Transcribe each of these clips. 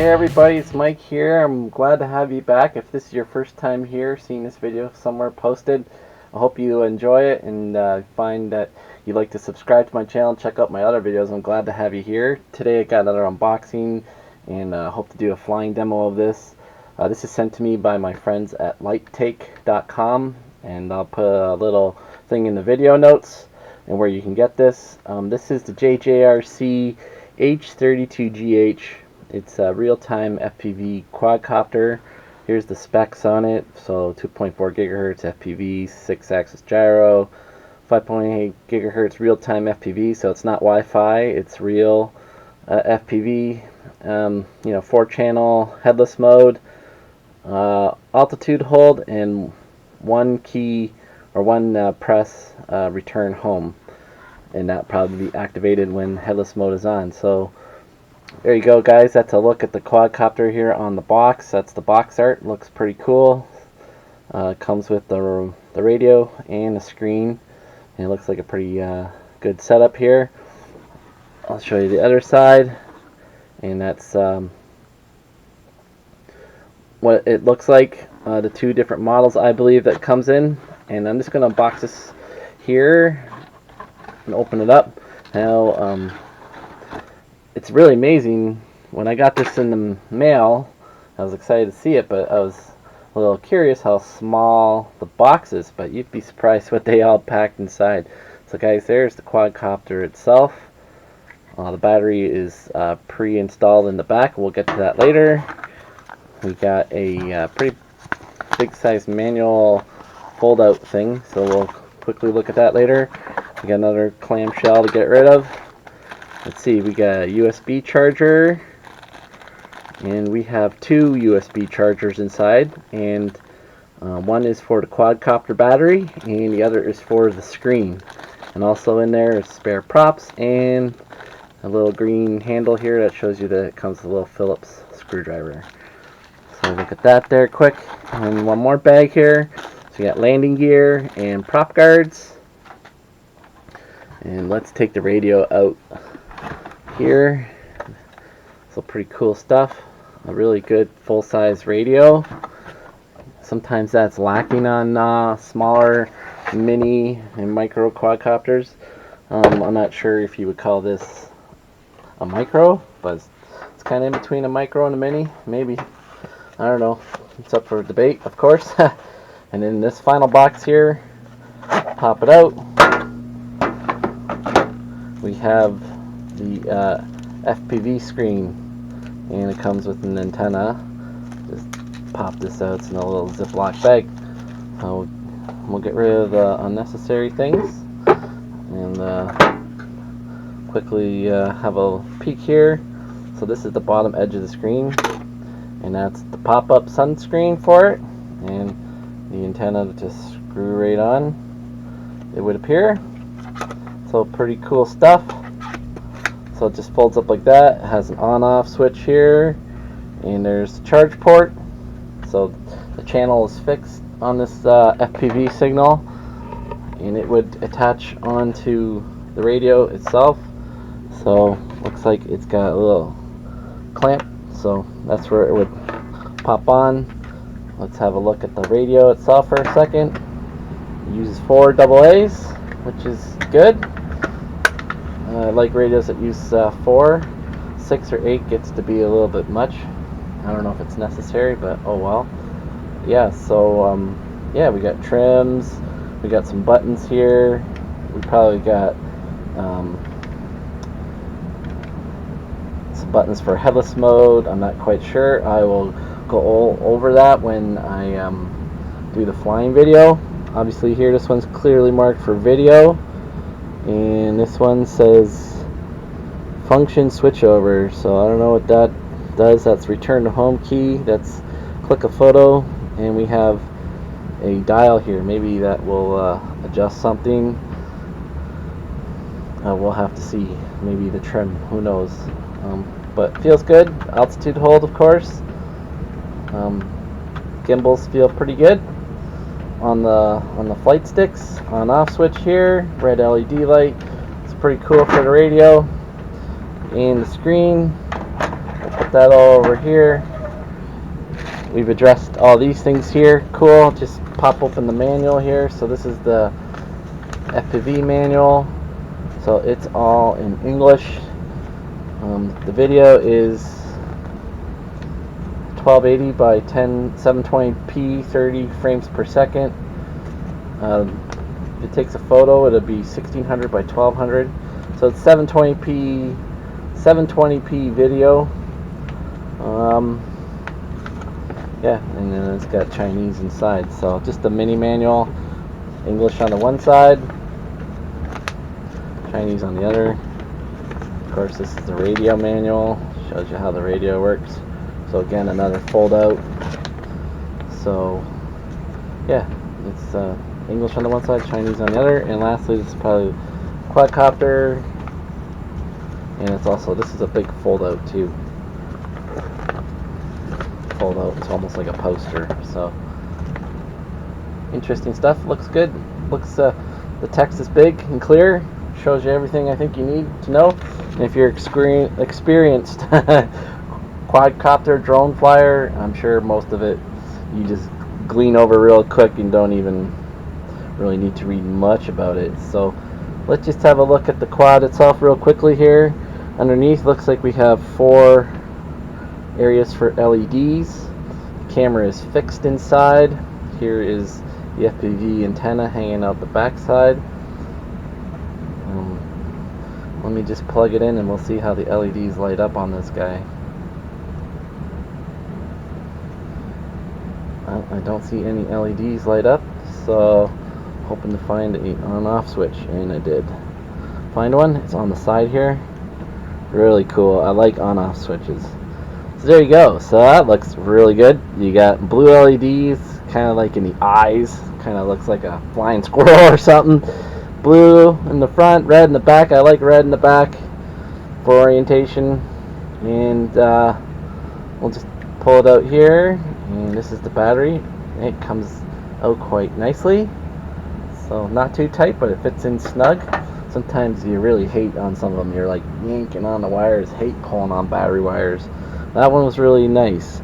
Hey everybody, it's Mike here. I'm glad to have you back. If this is your first time here seeing this video somewhere posted, I hope you enjoy it and find that you like to subscribe to my channel and check out my other videos. I'm glad to have you here. Today I got another unboxing and hope to do a flying demo of this. This is sent to me by my friends at Lightake.com, and I'll put a little thing in the video notes and where you can get this. This is the JJRC H32GH. It's a real-time FPV quadcopter. Here's the specs on it. So 2.4 gigahertz FPV, 6-axis gyro, 5.8 gigahertz real-time FPV. So it's not Wi-Fi, it's real FPV. 4-channel headless mode, altitude hold, and one key or one press return home, and that probably be activated when headless mode is on. So there you go, guys. That's a look at the quadcopter here on the box. That's the box art. Looks pretty cool. Comes with the radio and the screen, and it looks like a pretty good setup here. I'll show you the other side, and that's what it looks like. The two different models, I believe, that comes in, and I'm just going to unbox this here and open it up. Now, it's really amazing. When I got this in the mail, I was excited to see it, but I was a little curious how small the box is, but you'd be surprised what they all packed inside. So guys, there's the quadcopter itself. The battery is pre-installed in the back. We'll get to that later. We got a pretty big size manual fold-out thing, so we'll quickly look at that later. We got another clamshell to get rid of. Let's see, we got a USB charger, and we have two USB chargers inside, and one is for the quadcopter battery and the other is for the screen. And also in there is spare props and a little green handle here that shows you that it comes with a little Phillips screwdriver. So look at that there quick. And one more bag here. So we got landing gear and prop guards. And let's take the radio out here. So pretty cool stuff. A really good full-size radio. Sometimes that's lacking on smaller mini and micro quadcopters. I'm not sure if you would call this a micro, but it's kind of in between a micro and a mini, maybe. I don't know. It's up for debate, of course. And in this final box here, pop it out. We have the FPV screen, and it comes with an antenna. Just pop this out. It's in a little Ziploc bag. So we'll get rid of the unnecessary things and quickly have a peek here. So this is the bottom edge of the screen, and that's the pop-up sunscreen for it, and the antenna to just screw right on, it would appear. So pretty cool stuff. So it just folds up like that. It has an on-off switch here, and there's the charge port. So the channel is fixed on this FPV signal, and it would attach onto the radio itself. So looks like it's got a little clamp, so that's where it would pop on. Let's have a look at the radio itself for a second. It uses 4 AA's, which is good. I like radios that use 4. 6 or 8 gets to be a little bit much. I don't know if it's necessary, but oh well. Yeah, so yeah, we got trims, we got some buttons here, we probably got some buttons for headless mode. I'm not quite sure. I will go over that when I do the flying video. Obviously here, this one's clearly marked for video, and this one says function switchover, so I don't know what that does. That's return to home key. That's click a photo, and we have a dial here. Maybe that will adjust something. We'll have to see. Maybe the trim, who knows. But feels good. Altitude hold, of course. Gimbals feel pretty good. On the flight sticks, on off switch here, red LED light. It's pretty cool for the radio. And the screen, put that all over here. We've addressed all these things here. Cool. Just pop open the manual here. So this is the FPV manual. So it's all in English. The video is 1280 by 720p, 30 frames per second. If it takes a photo, it'll be 1600 by 1200. So it's 720p video. Yeah, and then it's got Chinese inside. So just a mini manual, English on the one side, Chinese on the other. Of course, this is the radio manual, shows you how the radio works. So again, another fold out. So yeah, it's English on the one side, Chinese on the other. And lastly, this is probably quadcopter, and it's also, this is a big fold out too. Fold out, it's almost like a poster. So interesting stuff. Looks good. Looks the text is big and clear. Shows you everything I think you need to know. And if you're experienced quadcopter drone flyer, I'm sure most of it you just glean over real quick and don't even really need to read much about it. So let's just have a look at the quad itself real quickly here. Underneath, looks like we have 4 areas for LEDs. The camera is fixed inside. Here is the FPV antenna hanging out the back side. Let me just plug it in and we'll see how the LEDs light up on this guy. I don't see any LEDs light up, so hoping to find an on-off switch, and I did find one. It's on the side here. Really cool. I like on-off switches. So there you go. So that looks really good. You got blue LEDs, kind of like in the eyes. Kind of looks like a flying squirrel or something. Blue in the front, red in the back. I like red in the back for orientation. And we'll just pull it out here. And this is the battery. It comes out quite nicely. So not too tight, but it fits in snug. Sometimes you really hate on some of them. You're like yanking on the wires, hate pulling on battery wires. That one was really nice.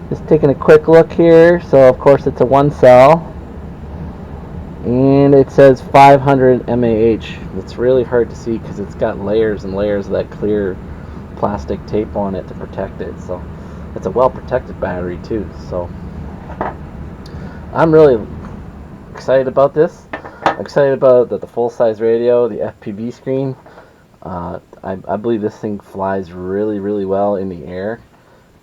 Just taking a quick look here. So of course it's a 1 cell. And it says 500 mAh. It's really hard to see because it's got layers and layers of that clear plastic tape on it to protect it. So it's a well protected battery too. So I'm really excited about this. I'm excited about the full size radio, the FPV screen. I believe this thing flies really, really well in the air,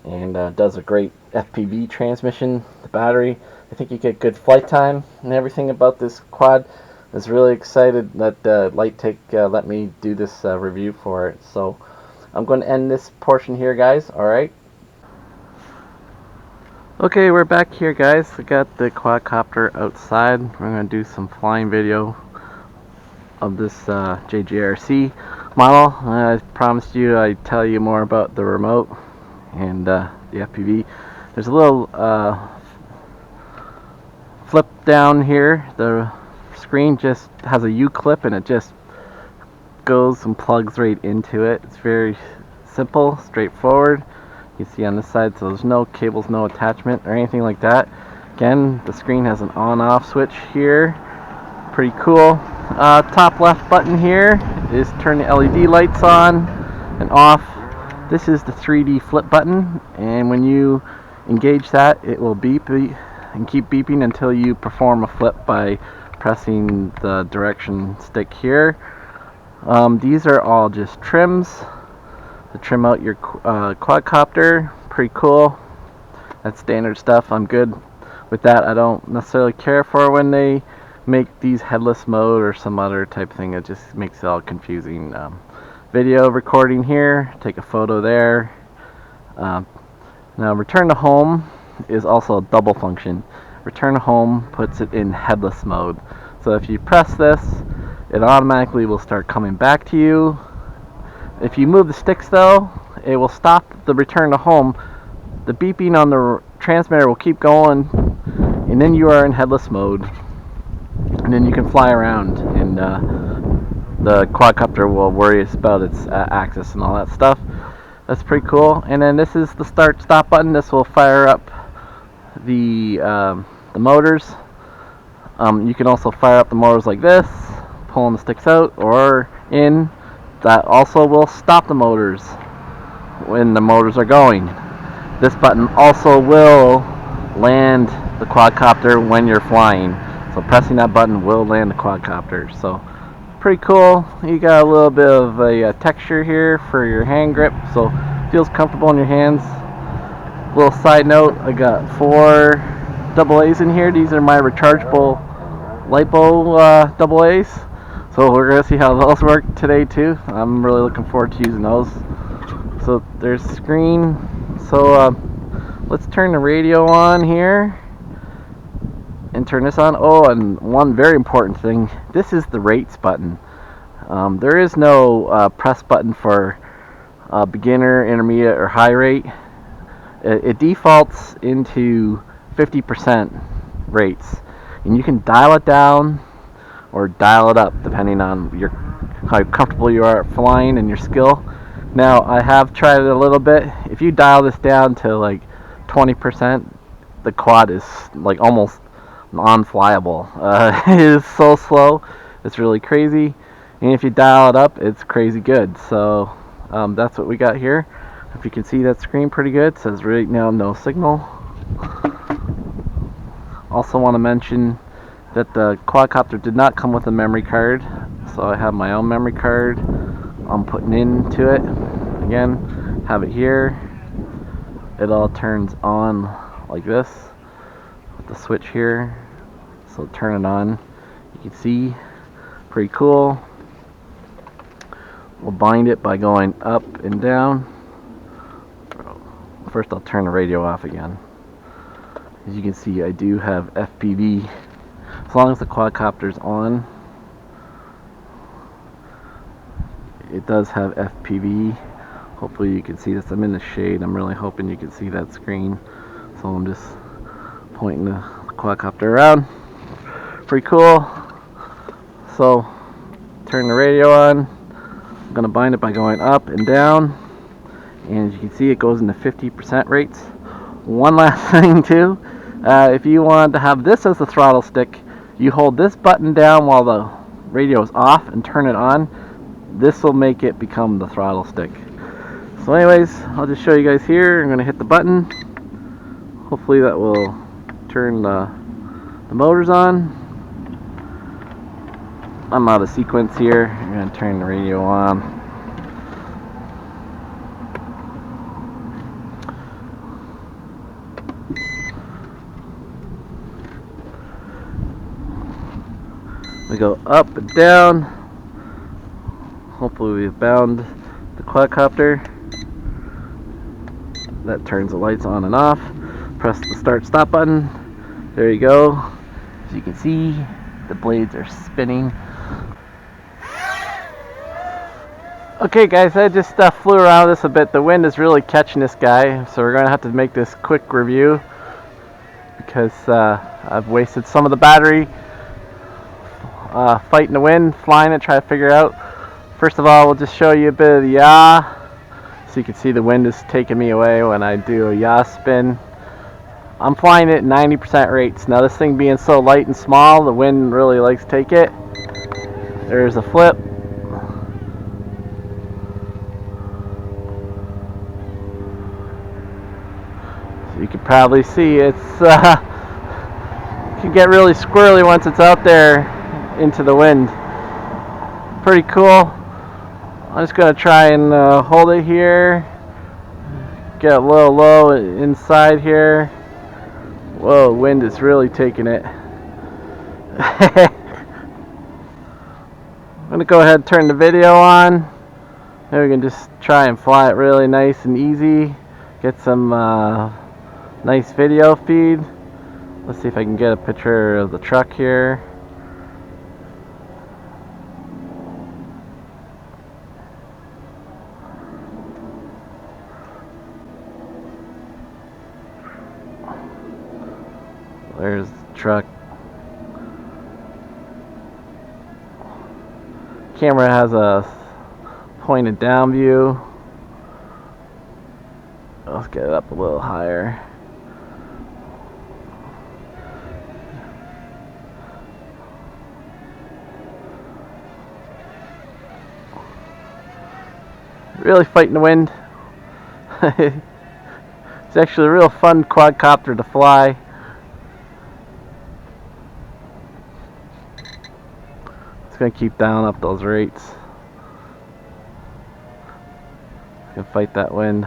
and does a great FPV transmission. The battery, I think you get good flight time and everything about this quad. I was really excited that Lightake let me do this review for it. So I'm going to end this portion here, guys. Alright. Okay, we're back here, guys. I got the quadcopter outside. We're going to do some flying video of this JJRC model. I promised you I'd tell you more about the remote and the FPV. There's a little flip down here. The screen just has a U-clip and it just goes and plugs right into it. It's very simple, straightforward. You see on this side, so there's no cables, no attachment or anything like that. Again, the screen has an on-off switch here. Pretty cool. Top left button here is turn the LED lights on and off. This is the 3D flip button, and when you engage that, it will beep and keep beeping until you perform a flip by pressing the direction stick here. These are all just trims to trim out your quadcopter. Pretty cool. That's standard stuff. I'm good with that. I don't necessarily care for when they make these headless mode or some other type thing. It just makes it all confusing. Video recording here, take a photo there. Now return to home is also a double function. Return to home puts it in headless mode. So if you press this, it automatically will start coming back to you. If you move the sticks though, it will stop the return to home. The beeping on the transmitter will keep going, and then you are in headless mode. And then you can fly around, and the quadcopter will worry about its axis and all that stuff. That's pretty cool. And then this is the start stop button. This will fire up the motors. You can also fire up the motors like this, pulling the sticks out or in. That also will stop the motors when the motors are going. This button also will land the quadcopter when you're flying. So pressing that button will land the quadcopter. So pretty cool. You got a little bit of a texture here for your hand grip, so it feels comfortable in your hands. Little side note, I got 4 AA's in here. These are my rechargeable LiPo AA's. So we're going to see how those work today too. I'm really looking forward to using those. So there's screen. So let's turn the radio on here and turn this on. Oh, and one very important thing, this is the rates button. There is no press button for beginner, intermediate, or high rate. It defaults into 50% rates, and you can dial it down or dial it up depending on how comfortable you are flying and your skill. Now, I have tried it a little bit. If you dial this down to like 20%, the quad is like almost non-flyable. It is so slow, it's really crazy. And if you dial it up, it's crazy good. So that's what we got here. If you can see that screen pretty good, it says right now no signal. Also want to mention that the quadcopter did not come with a memory card, so I have my own memory card I'm putting into it. Again, have it here. It all turns on like this with the switch here. So turn it on. You can see, pretty cool. We'll bind it by going up and down. First I'll turn the radio off again. As you can see, I do have FPV. As long as the quadcopter's on, it does have FPV. Hopefully you can see this. I'm in the shade. I'm really hoping you can see that screen. So I'm just pointing the quadcopter around. Pretty cool. So turn the radio on. I'm going to bind it by going up and down. And as you can see, it goes into 50% rates. One last thing too. If you want to have this as the throttle stick, you hold this button down while the radio is off and turn it on. This will make it become the throttle stick. So anyways, I'll just show you guys here. I'm going to hit the button. Hopefully that will turn the motors on. I'm out of sequence here. I'm going to turn the radio on. We go up and down. Hopefully we've bound the quadcopter. That turns the lights on and off. Press the start stop button. There you go. As you can see, the blades are spinning. Okay guys, I just flew around this a bit. The wind is really catching this guy, so we're going to have to make this quick review because I've wasted some of the battery fighting the wind, flying it, trying to figure out. First of all, we'll just show you a bit of the yaw. So you can see the wind is taking me away when I do a yaw spin. I'm flying it at 90% rates. Now this thing being so light and small, the wind really likes to take it. There's a flip. So you can probably see it's can get really squirrely once it's out there into the wind. Pretty cool. I'm just going to try and hold it here. Get a little low inside here. Whoa, wind is really taking it. I'm going to go ahead and turn the video on. Then we can just try and fly it really nice and easy. Get some nice video feed. Let's see if I can get a picture of the truck here. There's the truck. Camera has a pointed down view. Let's get it up a little higher. Really fighting the wind. It's actually a real fun quadcopter to fly. It's going to keep dialing up those rates. It's going to fight that wind.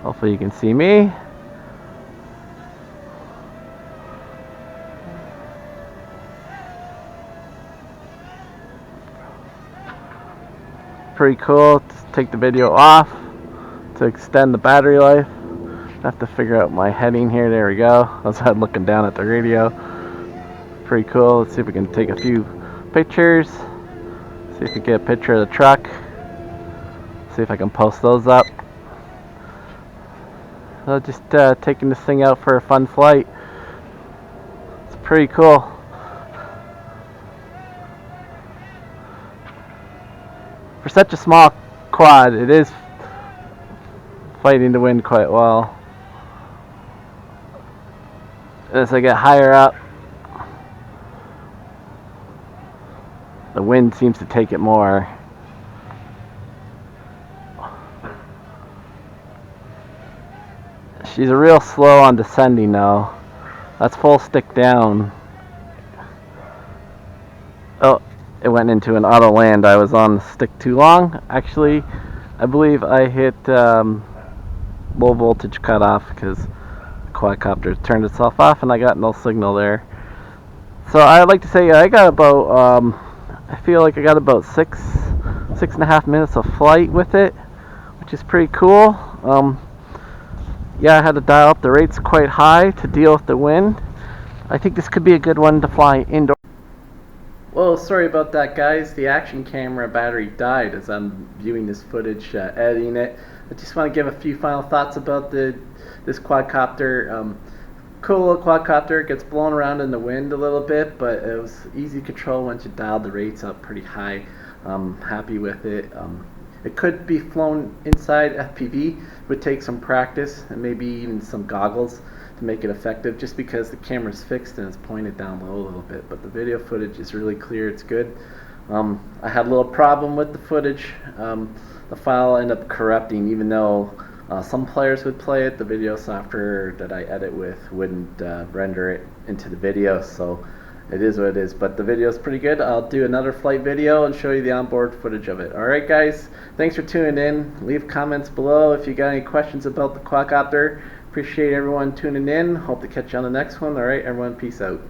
Hopefully you can see me. Pretty cool. Just take the video off to extend the battery life. I have to figure out my heading here. There we go. I was looking down at the radio. Pretty cool. Let's see if we can take a few pictures. See if we get a picture of the truck. See if I can post those up. So just taking this thing out for a fun flight. It's pretty cool. For such a small quad, it is fighting the wind quite well. As I get higher up, the wind seems to take it more. She's a real slow on descending though. That's full stick down. Oh, it went into an auto land. I was on the stick too long. Actually, I believe I hit low voltage cutoff because the quadcopter turned itself off and I got no signal there. So I'd like to say I got about, I feel like I got about six and a half minutes of flight with it, which is pretty cool. Yeah, I had to dial up the rates quite high to deal with the wind. I think this could be a good one to fly indoor. Well, sorry about that, guys. The action camera battery died as I'm viewing this footage, editing it. I just want to give a few final thoughts about this quadcopter. Cool little quadcopter. It gets blown around in the wind a little bit, but it was easy to control once you dialed the rates up pretty high. I'm happy with it. It could be flown inside FPV. It would take some practice and maybe even some goggles to make it effective, just because the camera's fixed and it's pointed down low a little bit. But the video footage is really clear. It's good. I had a little problem with the footage. The file ended up corrupting, even though some players would play it. The video software that I edit with wouldn't render it into the video, so it is what it is. But the video is pretty good. I'll do another flight video and show you the onboard footage of it. Alright guys, thanks for tuning in. Leave comments below if you got any questions about the quadcopter. Appreciate everyone tuning in. Hope to catch you on the next one. Alright everyone, peace out.